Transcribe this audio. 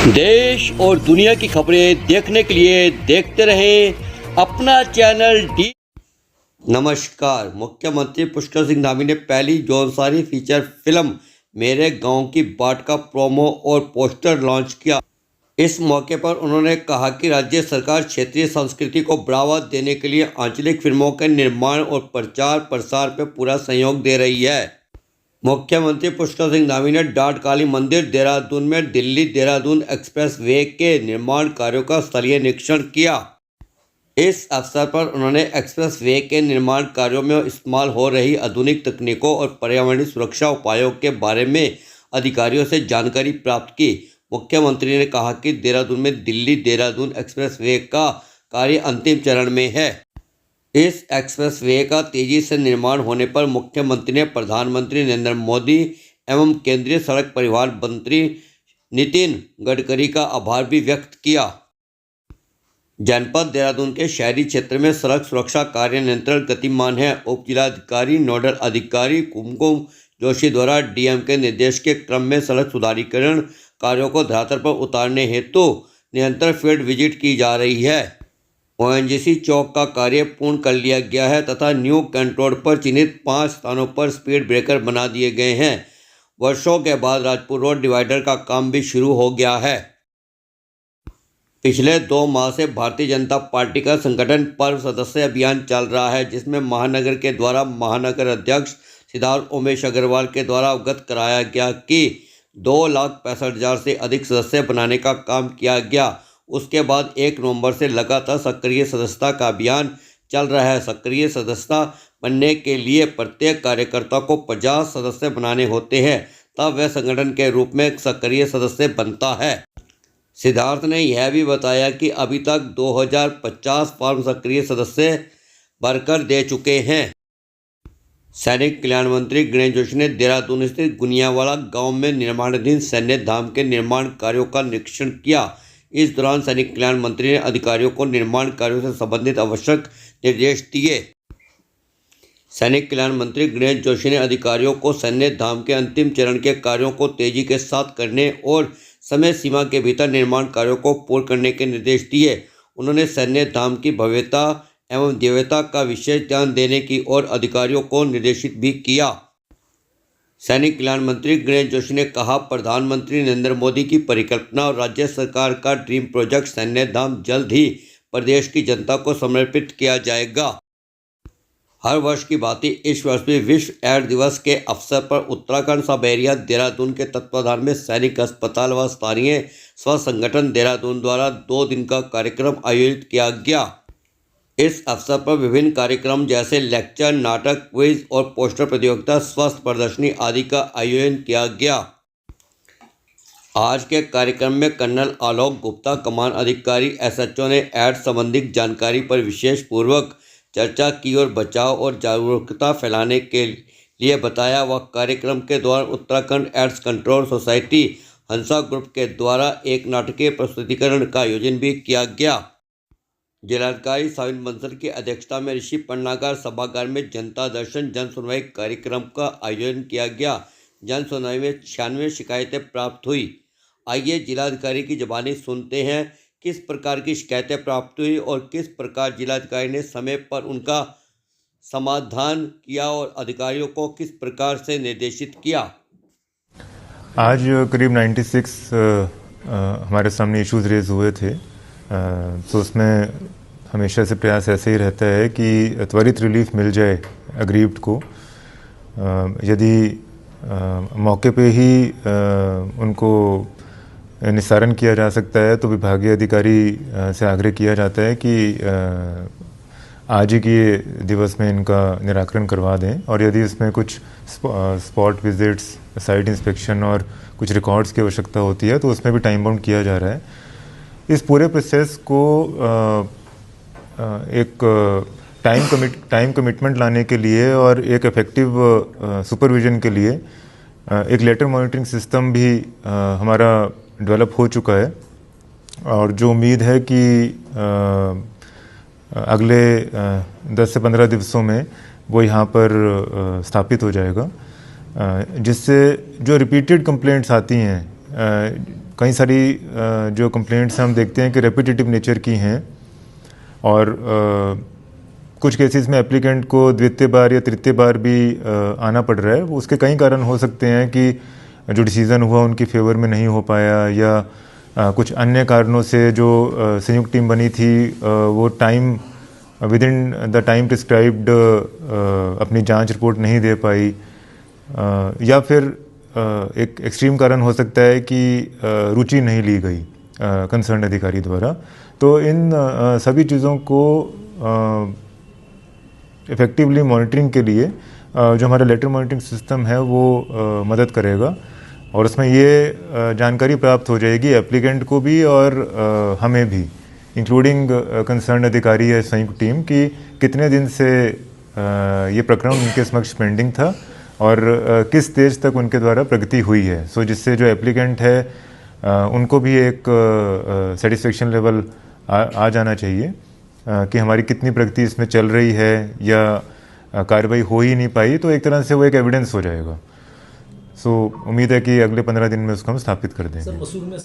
देश और दुनिया की खबरें देखने के लिए देखते रहें अपना चैनल डी। नमस्कार। मुख्यमंत्री पुष्कर सिंह धामी ने पहली जौनसारी फीचर फिल्म मेरे गांव की बाट का प्रोमो और पोस्टर लॉन्च किया। इस मौके पर उन्होंने कहा कि राज्य सरकार क्षेत्रीय संस्कृति को बढ़ावा देने के लिए आंचलिक फिल्मों के निर्माण और प्रचार प्रसार पर पूरा सहयोग दे रही है। मुख्यमंत्री पुष्कर सिंह धामी ने डाट काली मंदिर देहरादून में दिल्ली देहरादून एक्सप्रेस वे के निर्माण कार्यों का स्थलीय निरीक्षण किया। इस अवसर पर उन्होंने एक्सप्रेस वे के निर्माण कार्यों में इस्तेमाल हो रही आधुनिक तकनीकों और पर्यावरणीय सुरक्षा उपायों के बारे में अधिकारियों से जानकारी प्राप्त की। मुख्यमंत्री ने कहा कि देहरादून में दिल्ली देहरादून एक्सप्रेस वे का कार्य अंतिम चरण में है। इस एक्सप्रेस वे का तेजी से निर्माण होने पर मुख्यमंत्री ने प्रधानमंत्री नरेंद्र मोदी एवं केंद्रीय सड़क परिवहन मंत्री नितिन गडकरी का आभार भी व्यक्त किया। जनपद देहरादून के शहरी क्षेत्र में सड़क सुरक्षा कार्य निरंतर गतिमान है। उप जिलाधिकारी नोडल अधिकारी कुमकुम जोशी द्वारा डीएम के निर्देश के क्रम में सड़क सुधारीकरण कार्यों को धरातल पर उतारने हेतु निरंतर फील्ड विजिट की जा रही है। ओएनजीसी चौक का कार्य पूर्ण कर लिया गया है तथा न्यू कैंट रोड पर चिन्हित 5 स्थानों पर स्पीड ब्रेकर बना दिए गए हैं। वर्षों के बाद राजपुर रोड डिवाइडर का काम भी शुरू हो गया है। पिछले 2 माह से भारतीय जनता पार्टी का संगठन पर्व सदस्य अभियान चल रहा है, जिसमें महानगर के द्वारा महानगर अध्यक्ष सिद्धार्थ उमेश अग्रवाल के द्वारा अवगत कराया गया कि 2,65,000 से अधिक सदस्य बनाने का काम किया गया। उसके बाद 1 नवंबर से लगातार सक्रिय सदस्यता का अभियान चल रहा है। सक्रिय सदस्यता बनने के लिए प्रत्येक कार्यकर्ता को 50 सदस्य बनाने होते हैं, तब वह संगठन के रूप में एक सक्रिय सदस्य बनता है। सिद्धार्थ ने यह भी बताया कि अभी तक 2050 फॉर्म सक्रिय सदस्य भरकर दे चुके हैं। सैनिक कल्याण मंत्री गणेश जोशी ने देहरादून स्थित गुनियावाला गांव में निर्माणाधीन सैन्य धाम के निर्माण कार्यों का निरीक्षण किया। इस दौरान सैनिक कल्याण मंत्री ने अधिकारियों को निर्माण कार्यों से संबंधित आवश्यक निर्देश दिए। सैनिक कल्याण मंत्री गणेश जोशी ने अधिकारियों को सैन्य धाम के अंतिम चरण के कार्यों को तेजी के साथ करने और समय सीमा के भीतर निर्माण कार्यों को पूर्ण करने के निर्देश दिए। उन्होंने सैन्य धाम की भव्यता एवं दिव्यता का विशेष ध्यान देने की ओर अधिकारियों को निर्देशित भी किया। सैनिक कल्याण मंत्री गणेश जोशी ने कहा, प्रधानमंत्री नरेंद्र मोदी की परिकल्पना और राज्य सरकार का ड्रीम प्रोजेक्ट सैन्य धाम जल्द ही प्रदेश की जनता को समर्पित किया जाएगा। हर वर्ष की भांति इस वर्ष भी विश्व एड्स दिवस के अवसर पर उत्तराखंड सब एरिया देहरादून के तत्वाधान में सैनिक अस्पताल व स्थानीय स्वास्थ्य संगठन देहरादून द्वारा 2 दिन का कार्यक्रम आयोजित किया गया। इस अवसर पर विभिन्न कार्यक्रम जैसे लेक्चर, नाटक, क्विज और पोस्टर प्रतियोगिता, स्वास्थ्य प्रदर्शनी आदि का आयोजन किया गया। आज के कार्यक्रम में कर्नल आलोक गुप्ता कमान अधिकारी एसएचओ ने एड्स संबंधित जानकारी पर विशेष पूर्वक चर्चा की और बचाव और जागरूकता फैलाने के लिए बताया। वह कार्यक्रम के दौरान उत्तराखंड एड्स कंट्रोल सोसाइटी हंसा ग्रुप के द्वारा एक नाटकीय प्रस्तुतिकरण का आयोजन भी किया गया। जिलाधिकारी साविन बंसल की अध्यक्षता में ऋषि पन्नागर सभागार में जनता दर्शन जन सुनवाई कार्यक्रम का आयोजन किया गया। जन सुनवाई में 96 शिकायतें प्राप्त हुई। आइए जिलाधिकारी की जुबानी सुनते हैं किस प्रकार की शिकायतें प्राप्त हुई और किस प्रकार जिलाधिकारी ने समय पर उनका समाधान किया और अधिकारियों को किस प्रकार से निर्देशित किया। आज करीब 96 हमारे सामने इश्यूज रेज हुए थे। तो उसमें हमेशा से प्रयास ऐसे ही रहता है कि त्वरित रिलीफ मिल जाए अग्रीव्ड को। यदि मौके पे ही उनको निस्तारण किया जा सकता है तो विभागीय अधिकारी से आग्रह किया जाता है कि आज ही के दिवस में इनका निराकरण करवा दें। और यदि इसमें कुछ स्पॉट विजिट्स, साइट इंस्पेक्शन और कुछ रिकॉर्ड्स की आवश्यकता होती है तो उसमें भी टाइम बाउंड किया जा रहा है। इस पूरे प्रोसेस को एक टाइम कमिटमेंट लाने के लिए और एक इफेक्टिव सुपरविजन के लिए एक लेटर मॉनिटरिंग सिस्टम भी हमारा डेवलप हो चुका है और जो उम्मीद है कि अगले 10 से 15 दिवसों में वो यहाँ पर स्थापित हो जाएगा, जिससे जो रिपीटेड कंप्लेंट्स आती हैं कई सारी जो कंप्लेंट्स हम देखते हैं कि रेपिटेटिव नेचर की हैं और कुछ केसेस में एप्लीकेंट को द्वितीय बार या तृतीय बार भी आना पड़ रहा है। उसके कई कारण हो सकते हैं कि जो डिसीज़न हुआ उनकी फेवर में नहीं हो पाया या कुछ अन्य कारणों से जो संयुक्त टीम बनी थी वो time with in the time prescribed अपनी जांच रिपोर्ट नहीं दे पाई या फिर एक एक्सट्रीम कारण हो सकता है कि रुचि नहीं ली गई कंसर्न अधिकारी द्वारा। तो इन सभी चीज़ों को इफ़ेक्टिवली मॉनिटरिंग के लिए जो हमारा लेटर मॉनिटरिंग सिस्टम है वो मदद करेगा और उसमें ये जानकारी प्राप्त हो जाएगी एप्लीकेंट को भी और हमें भी, इंक्लूडिंग कंसर्न अधिकारी या संयुक्त टीम की कितने दिन से ये प्रकरण उनके समक्ष पेंडिंग था और किस स्टेज तक उनके द्वारा प्रगति हुई है। सो जिससे जो एप्लीकेंट है उनको भी एक सेटिस्फेक्शन लेवल आ जाना चाहिए कि हमारी कितनी प्रगति इसमें चल रही है या कार्रवाई हो ही नहीं पाई, तो एक तरह से वो एक एविडेंस हो जाएगा। सो उम्मीद है कि अगले 15 दिन में उसको हम स्थापित कर देंगे।